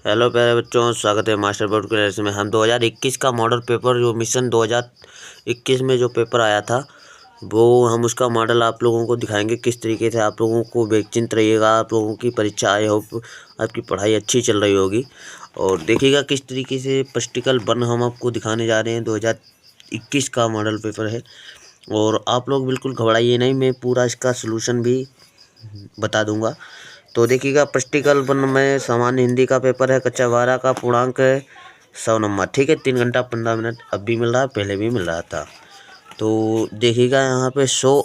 Hello प्यारे बच्चों, स्वागत है मास्टर बोर्ड क्लास में। हम 2021 का मॉडल पेपर जो मिशन 2021 में जो पेपर आया था वो हम उसका मॉडल आप लोगों को दिखाएंगे किस तरीके से आप लोगों को बेचिंत रहिएगा। आप लोगों की परीक्षा आई होप आपकी पढ़ाई अच्छी चल रही होगी और देखिएगा किस तरीके से प्रैक्टिकल वन हम आपको दिखाने जा रहे हैं। 2021 का मॉडल पेपर है और आप लोग बिल्कुल घबराइए नहीं, मैं पूरा इसका सलूशन भी बता दूंगा। तो देखिएगा प्रैक्टिकल वन में सामान्य हिंदी का पेपर है, कक्षा 12 का, पूर्णांक है 100 नंबर। ठीक है, 3 घंटा 15 मिनट अब भी मिल रहा है, पहले भी मिल रहा था। तो देखिएगा यहाँ पे 100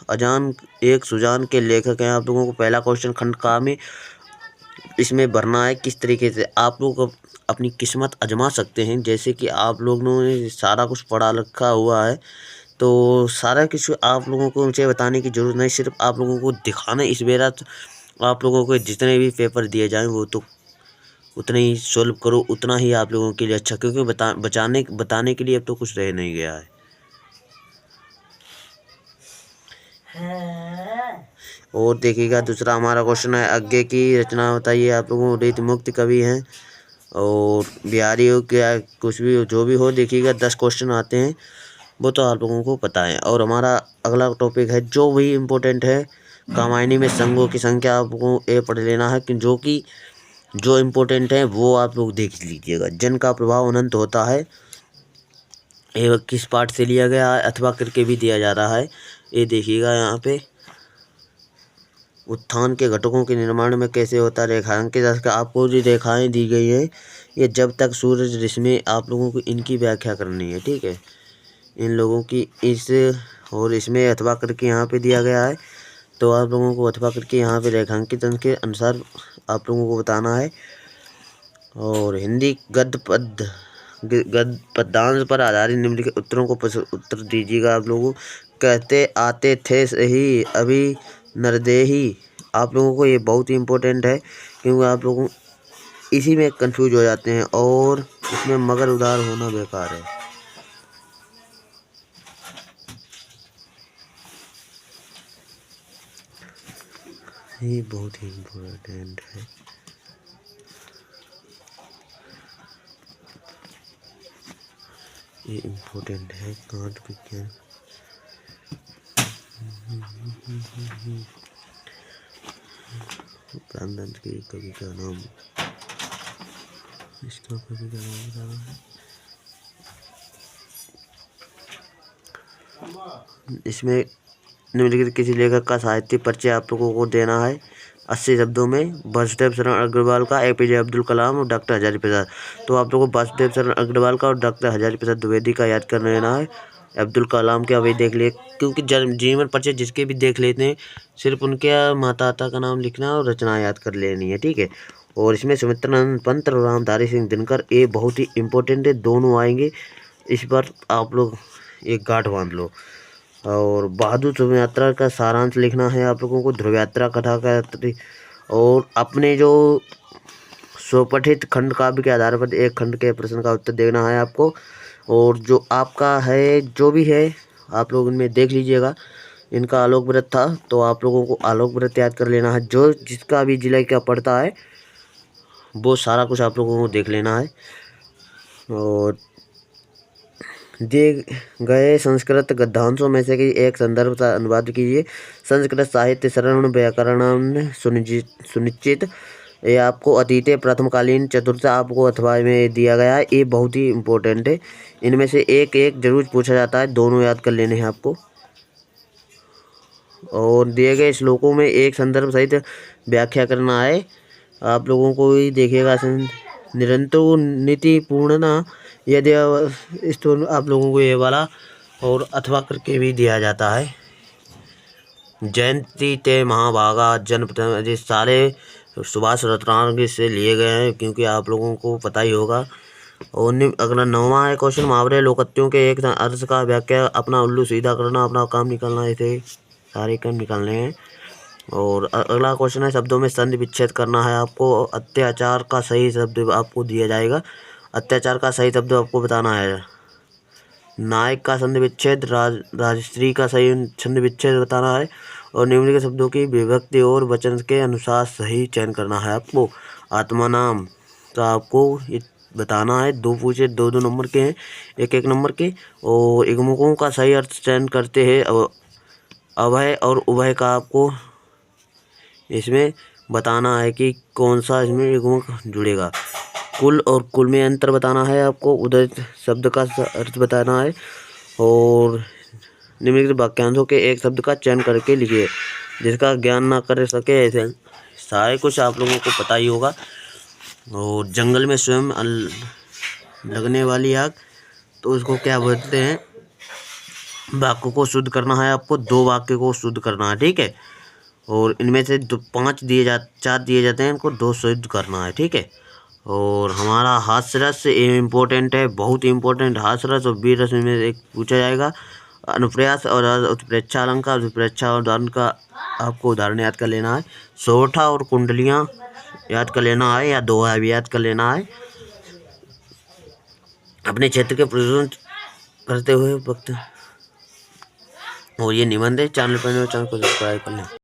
अजान एक सुजान के लेखक हैं। आप लोगों को पहला क्वेश्चन खंड का में इसमें भरना है किस तरीके से आप लोग अपनी किस्मत आजमा सकते हैं। जैसे कि आप लोगों ने सारा कुछ पढ़ा रखा हुआ है तो सारा कुछ आप लोगों को मुझे बताने की ज़रूरत नहीं, सिर्फ आप लोगों को दिखाना। इस बेरा आप लोगों को जितने भी पेपर दिए जाएं वो तो उतने ही सॉल्व करो, उतना ही आप लोगों के लिए अच्छा, क्योंकि बताने के लिए अब तो कुछ रह नहीं गया है। और देखिएगा दूसरा हमारा क्वेश्चन है, आगे की रचना बताइए। आप लोगों को रीति मुक्त कवि हैं और बिहारी हो क्या कुछ भी हो, जो भी हो। देखिएगा 10 क्वेश्चन आते हैं वो तो आप लोगों को पता है। और हमारा अगला टॉपिक है जो भी इम्पोर्टेंट है, कामायनी में संघों की संख्या आपको ये पढ़ लेना है कि जो इम्पोर्टेंट है वो आप लोग देख लीजिएगा। जन का प्रभाव अनंत होता है, ये किस पाठ से लिया गया है अथवा करके भी दिया जा रहा है। ये देखिएगा यहाँ पे उत्थान के घटकों के निर्माण में कैसे होता है, रेखांकित आपको जो रेखाएं दी गई हैं ये जब तक सूरज रश्मि, आप लोगों को इनकी व्याख्या करनी है। ठीक है, इन लोगों की इस और इसमें अथवा करके यहाँ पे दिया गया है तो आप लोगों को अथवा करके यहाँ पे रेखांकित के अनुसार आप लोगों को बताना है। और हिंदी गद्य पद्यांश पर आधारित निम्नलिखित उत्तरों को उत्तर दीजिएगा। आप लोगों कहते आते थे सही अभी नरदेही। आप लोगों को ये बहुत ही इम्पोर्टेंट है क्योंकि आप लोगों इसी में कंफ्यूज हो जाते हैं और इसमें मगर उधार होना बेकार है। ये बहुत ही इम्पोर्टेंट है। ये इम्पोर्टेंट है कांट विज्ञान। प्राणदंड की कवि का नाम, इसका कवि का नाम बताना है। इसमें निम्नलिखित किसी लेखक का साहित्यिक परिचय आप लोगों को देना है 80 शब्दों में। वासुदेव शरण अग्रवाल का, APJ अब्दुल कलाम और डॉक्टर हजारी प्रसाद। तो आप लोगों को वासुदेव शरण अग्रवाल का और डॉक्टर हजारी प्रसाद द्विवेदी का याद कर लेना है। अब्दुल कलाम के अभी देख लिए, क्योंकि जीवन परिचय जिसके भी देख लेते हैं सिर्फ उनके माता पिता का नाम लिखना और रचना याद कर लेनी है। ठीक है, और इसमें सुमित्रानंद पंत और रामधारी सिंह दिनकर ये बहुत ही इम्पोर्टेंट है, दोनों आएंगे। इस पर आप लोग एक गांठ बांध लो। और बहादुर ध्रुव यात्रा का सारांश लिखना है आप लोगों को, ध्रुव यात्रा कथा का। और अपने जो स्वपठित खंड काव्य के आधार पर एक खंड के प्रश्न का उत्तर देना है आपको। और जो आपका है जो भी है आप लोग इनमें देख लीजिएगा। इनका आलोक व्रत था तो आप लोगों को आलोक व्रत याद कर लेना है। जो जिसका भी जिला का पड़ता है वो सारा कुछ आप लोगों को देख लेना है। और दिए गए संस्कृत गद्यांशों में से कि एक संदर्भ का अनुवाद कीजिए। संस्कृत साहित्य सरल व्याकरण सुनिश्चित, ये आपको अतीत प्रथमकालीन चतुर्थ आपको अथवा में दिया गया है। ये बहुत ही इम्पोर्टेंट है, इनमें से एक एक जरूर पूछा जाता है, दोनों याद कर लेने हैं आपको। और दिए गए श्लोकों में एक संदर्भ सहित व्याख्या करना है आप लोगों को। ही देखिएगा निरंतर नीति पूर्णना, यदि इस तो आप लोगों को ये वाला और अथवा करके भी दिया जाता है। जयंती ते महाभागा जन, ये सारे सुभाष रत्नागिरी से लिए गए हैं क्योंकि आप लोगों को पता ही होगा। और अगला 9वां है क्वेश्चन, मुहावरे लोकोक्तियों के एक अर्थ का व्याख्या, अपना उल्लू सीधा करना, अपना काम निकालना, ऐसे सारे काम निकालने हैं। और अगला क्वेश्चन है, शब्दों में संधि विच्छेद करना है आपको। अत्याचार का सही शब्द आपको दिया जाएगा, अत्याचार का सही शब्द आपको बताना है। नायक का संधि विच्छेद, राजश्री का सही संधि विच्छेद बताना है। और निम्नलिखित शब्दों की विभक्ति और वचन के अनुसार सही चयन करना है आपको। आत्मा नाम तो आपको ये बताना है। 2 पूछे 2-2 नंबर के हैं, 1-1 नंबर के। और इगमुकों का सही अर्थ चयन करते हैं। अभय और उभय का आपको इसमें बताना है कि कौन सा इसमें इगमुक जुड़ेगा। कुल और कुल में अंतर बताना है आपको। उदय शब्द का अर्थ बताना है। और निम्नलिखित वाक्यांशों के एक शब्द का चयन करके लिखिए जिसका ज्ञान ना कर सके ऐसे। सारे कुछ आप लोगों को पता ही होगा। और जंगल में स्वयं लगने वाली आग, तो उसको क्या बोलते हैं। वाक्य को शुद्ध करना है आपको, 2 वाक्य को शुद्ध करना है, ठीक है। और इनमें से 4 दिए जाते हैं, इनको 2 शुद्ध करना है, ठीक है। और हमारा हास्य रस इम्पोर्टेंट है, बहुत इम्पोर्टेंट। हास्य रस और वीर रस में एक पूछा जाएगा। अनुप्रयास और उत्प्रेक्षा अलंकार, उत्प्रेक्षा और उदाहरण का आपको उदाहरण याद कर लेना है। सोरठा और कुंडलियाँ याद कर लेना है, या दोहा भी याद कर लेना है। अपने क्षेत्र के प्रदर्शन करते हुए वक्त। और ये निबंध है। चैनल पर चैनल को सब्सक्राइब कर लें।